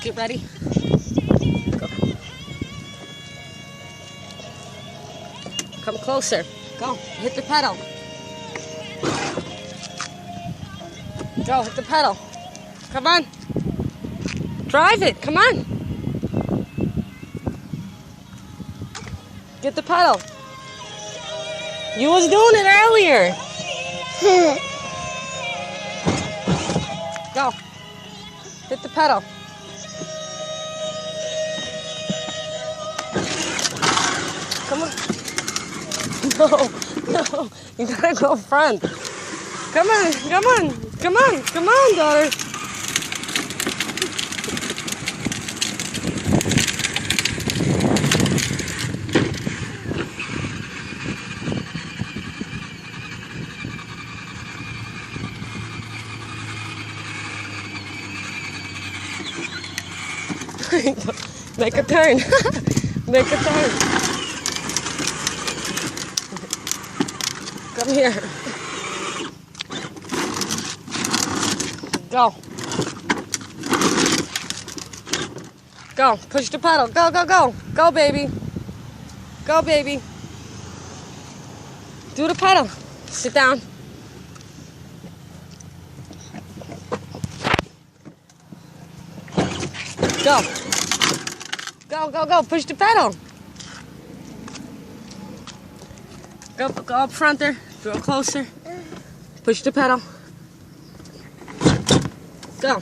Get ready. Go. Come closer. Go. Hit the pedal. Go. Hit the pedal. Come on. Drive it. Come on. Get the pedal. You was doing it earlier. Go. Hit the pedal. Come on. No, no. You gotta go front. Come on, come on, come on, come on, daughter. Make a turn. Make a turn. Come here. Go. Go. Push the pedal. Go, go, go. Go, baby. Go, baby. Do the pedal. Sit down. Go. Go, go, go. Push the pedal. Go up front there. Go closer. Push the pedal. Go.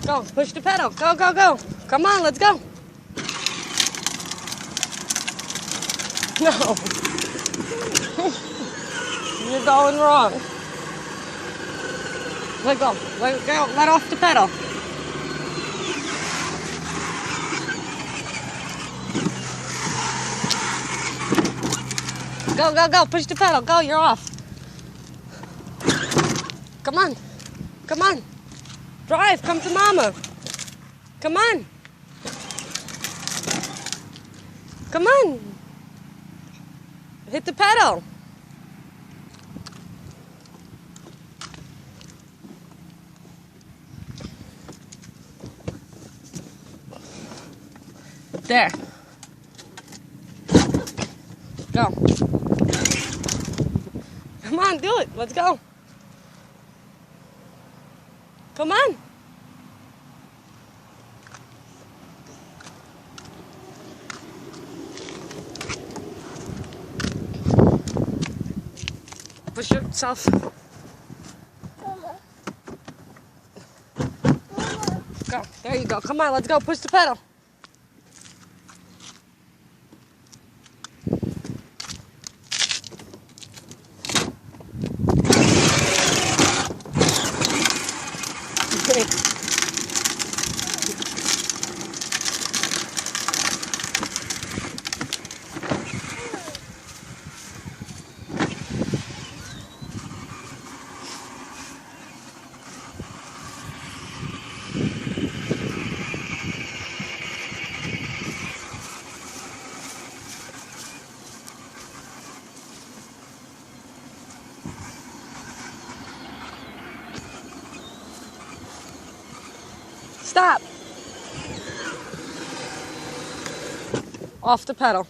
Go. Push the pedal. Go, go, go. Come on, let's go. No. You're going wrong. Let go. Let go. Let off the pedal. Go, go, go. Push the pedal. Go, you're off. Come on. Come on. Drive. Come to mama. Come on. Come on. Hit the pedal. There. Go. Come on, do it. Let's go. Come on. Push yourself. Go. There you go. Come on, let's go. Push the pedal. Stop. Off the pedal.